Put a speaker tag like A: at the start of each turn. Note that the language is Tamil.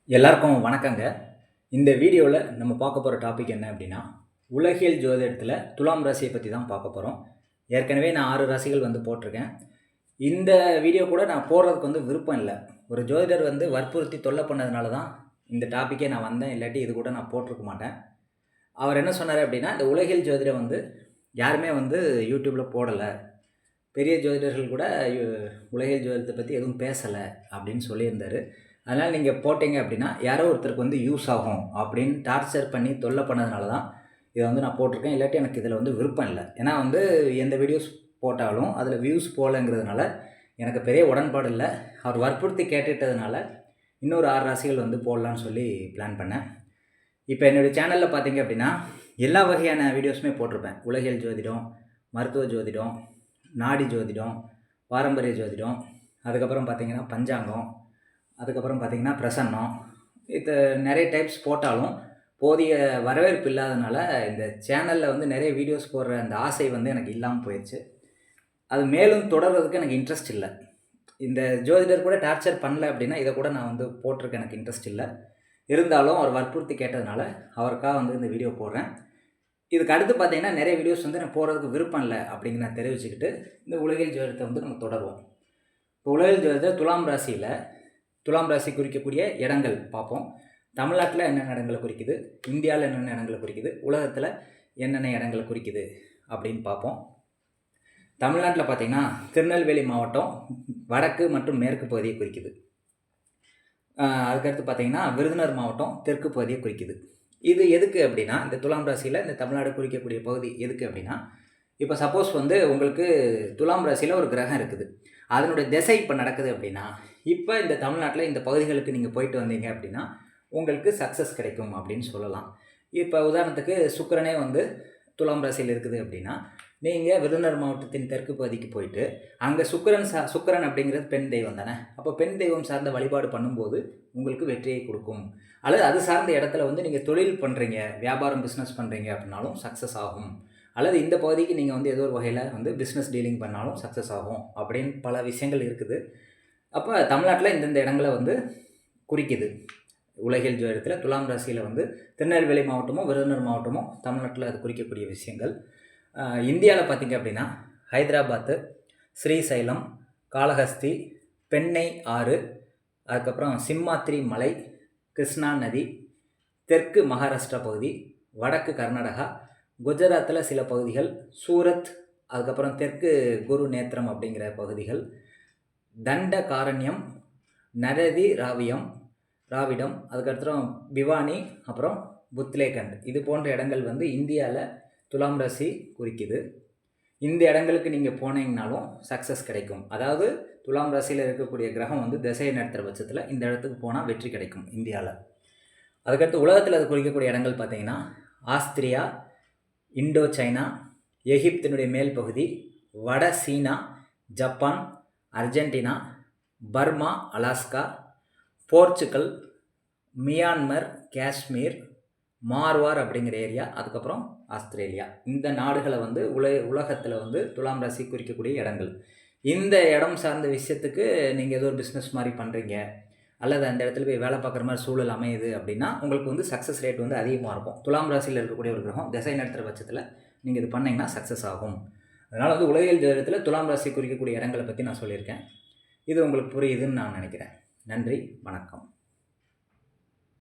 A: எல்லாருக்கும் வணக்கங்க. இந்த வீடியோவில் நம்ம பார்க்க போகிற டாபிக் என்ன அப்படின்னா, உலகியல் ஜோதிடத்தில் துலாம் ராசியை பற்றி தான் பார்க்க போகிறோம். ஏற்கனவே நான் 6 ராசிகள் போட்டிருக்கேன். இந்த வீடியோ கூட நான் போடுறதுக்கு விருப்பம் இல்லை. ஒரு ஜோதிடர் வற்புறுத்தி தொல்லை பண்ணதுனால தான் இந்த டாப்பிக்கே நான் வந்தேன். இல்லாட்டி இது கூட நான் போட்டிருக்க மாட்டேன். அவர் என்ன சொன்னார் அப்படின்னா, இந்த உலகியல் ஜோதிடம் யாருமே யூடியூப்பில் போடலை, பெரிய ஜோதிடர்கள் கூட உலகியல் ஜோதிடத்தை பற்றி எதுவும் பேசலை அப்படின்னு சொல்லியிருந்தார். அதனால் நீங்கள் போட்டிங்க அப்படின்னா யாரோ ஒருத்தருக்கு யூஸ் ஆகும் அப்படின்னு டார்ச்சர் பண்ணி தொல்லை பண்ணதுனால தான் இதை நான் போட்டிருக்கேன். இல்லாட்டி எனக்கு இதில் விருப்பம் இல்லை. ஏன்னா எந்த வீடியோஸ் போட்டாலும் அதில் வியூஸ் போகலைங்கிறதுனால எனக்கு பெரிய உடன்பாடு இல்லை. அவர் வற்புறுத்தி கேட்டுட்டதுனால இன்னொரு 6 ராசிகள் போடலான்னு சொல்லி பிளான் பண்ணேன். இப்போ என்னுடைய சேனலில் பார்த்தீங்க அப்படின்னா எல்லா வகையான வீடியோஸுமே போட்டிருப்பேன். உலகியல் ஜோதிடம், மருத்துவ ஜோதிடம், நாடி ஜோதிடம், பாரம்பரிய ஜோதிடம், அதுக்கப்புறம் பார்த்திங்கன்னா பஞ்சாங்கம், அதுக்கப்புறம் பார்த்திங்கன்னா பிரசன்னம், இது நிறைய டைப்ஸ் போட்டாலும் போதிய வரவேற்பு இல்லாதனால இந்த சேனலில் நிறைய வீடியோஸ் போடுற அந்த ஆசை எனக்கு இல்லாமல் போயிடுச்சு. அது மேலும் தொடர்றதுக்கு எனக்கு இன்ட்ரெஸ்ட் இல்லை. இந்த ஜோதிடர் கூட டார்ச்சர் பண்ணல அப்படின்னா இதை கூட நான் போட்டிருக்க எனக்கு இன்ட்ரெஸ்ட் இல்லை. இருந்தாலும் அவர் வற்புறுத்தி கேட்டதுனால அவருக்காக இந்த வீடியோ போடுறேன். இதுக்கு அடுத்து பார்த்திங்கன்னா நிறைய வீடியோஸ் நான் போடுறதுக்கு விருப்பம் இல்லை அப்படிங்கிற நான் தெரிவிச்சுக்கிட்டு இந்த உலகியல் ஜோதிடத்தை நம்ம தொடருவோம். இப்போ உலகியல் ஜோதிடத்தை துலாம் ராசி குறிக்கக்கூடிய இடங்கள் பார்ப்போம். தமிழ்நாட்டில் என்னென்ன இடங்களை குறிக்குது, இந்தியாவில் என்னென்ன இடங்களை குறிக்குது, உலகத்தில் என்னென்ன இடங்களை குறிக்குது அப்படின்னு பார்ப்போம். தமிழ்நாட்டில் பார்த்திங்கன்னா திருநெல்வேலி மாவட்டம் வடக்கு மற்றும் மேற்கு பகுதியை குறிக்குது. அதுக்கடுத்து பார்த்திங்கன்னா விருதுநகர் மாவட்டம் தெற்கு பகுதியை குறிக்குது. இது எதுக்கு அப்படின்னா, இந்த துலாம் ராசியில் இந்த தமிழ்நாடு குறிக்கக்கூடிய பகுதி எதுக்கு அப்படின்னா, இப்போ சப்போஸ் உங்களுக்கு துலாம் ராசியில் ஒரு கிரகம் இருக்குது, அதனுடைய திசை இப்போ நடக்குது அப்படின்னா, இப்போ இந்த தமிழ்நாட்டில் இந்த பகுதிகளுக்கு நீங்கள் போயிட்டு வந்தீங்க அப்படின்னா உங்களுக்கு சக்ஸஸ் கிடைக்கும் அப்படின்னு சொல்லலாம். இப்போ உதாரணத்துக்கு சுக்கிரனே துலாம் ராசியில் இருக்குது அப்படின்னா, நீங்கள் விருதுநகர் மாவட்டத்தின் தெற்கு பகுதிக்கு போயிட்டு அங்கே சுக்கிரன் அப்படிங்கிறது பெண் தெய்வம் தானே. அப்போ பெண் தெய்வம் சார்ந்த வழிபாடு பண்ணும்போது உங்களுக்கு வெற்றியை கொடுக்கும். அல்லது அது சார்ந்த இடத்துல நீங்கள் தொழில் பண்ணுறீங்க, வியாபாரம் பிஸ்னஸ் பண்ணுறீங்க அப்படின்னாலும் சக்ஸஸ் ஆகும். அல்லது இந்த பகுதிக்கு நீங்கள் ஏதோ ஒரு வகையில் பிஸ்னஸ் டீலிங் பண்ணாலும் சக்ஸஸ் ஆகும் அப்படின்னு பல விஷயங்கள் இருக்குது. அப்போ தமிழ்நாட்டில் இந்தந்த இடங்களை குறிக்குது. உலகியல் ஜோதிடத்தில் துலாம் ராசியில் திருநெல்வேலி மாவட்டமும் விருதுநகர் மாவட்டமும் தமிழ்நாட்டில் அது குறிக்கக்கூடிய விஷயங்கள். இந்தியாவில் பார்த்திங்க அப்படின்னா ஹைதராபாத்து, ஸ்ரீசைலம், காளஹஸ்தி, பெண்ணை ஆறு, அதுக்கப்புறம் சிம்மாத்திரி மலை, கிருஷ்ணா நதி, தெற்கு மகாராஷ்டிரா பகுதி, வடக்கு கர்நாடகா, குஜராத்தில் சில பகுதிகள், சூரத், அதுக்கப்புறம் தெற்கு குரு நேத்திரம் அப்படிங்கிற பகுதிகள், தண்ட காரண்யம், நரதி ராவிடம், அதுக்கப்புறம் பிவானி, அப்புறம் புத்லேகண்ட், இது போன்ற இடங்கள் இந்தியாவில் துலாம் ராசி குறிக்குது. இந்த இடங்களுக்கு நீங்கள் போனீங்கனாலும் சக்ஸஸ் கிடைக்கும். அதாவது துலாம் ராசியில் இருக்கக்கூடிய கிரகம் திசையை நடத்துகிற பட்சத்தில் இந்த இடத்துக்கு போனால் வெற்றி கிடைக்கும் இந்தியாவில். அதுக்கடுத்து உலகத்தில் அது குறிக்கக்கூடிய இடங்கள் பார்த்திங்கன்னா ஆஸ்திரியா, இண்டோ சைனா, எகிப்தினுடைய மேல் பகுதி, வட China, Japan, Argentina, Burma, Alaska, Portugal, Myanmar, Kashmir, Marwar அப்படிங்கிற ஏரியா, அதுக்கப்புறம் ஆஸ்திரேலியா, இந்த நாடுகளை உலகத்தில் துலாம் ராசி குறிக்கக்கூடிய இடங்கள். இந்த இடம் சார்ந்த விஷயத்துக்கு நீங்கள் ஏதோ ஒரு பிஸ்னஸ் மாதிரி பண்ணுறீங்க, அல்லது அந்த இடத்துல போய் வேலை பார்க்குற மாதிரி சூழல் அமையுது அப்படின்னா உங்களுக்கு சக்ஸஸ் ரேட் அதிகமாக இருக்கும். துலாம் ராசியில் இருக்கக்கூடிய ஒரு கிரகம் திசை நடத்துகிற பட்சத்தில் நீங்கள் இது பண்ணிங்கன்னா சக்ஸஸ் ஆகும். அதனால் உலகியல் ஜோதிடத்தில் துலாம் ராசி குறிக்கக்கூடிய இடங்களை பற்றி நான் சொல்லியிருக்கேன். இது உங்களுக்கு புரியுதுன்னு நான் நினைக்கிறேன். நன்றி, வணக்கம்.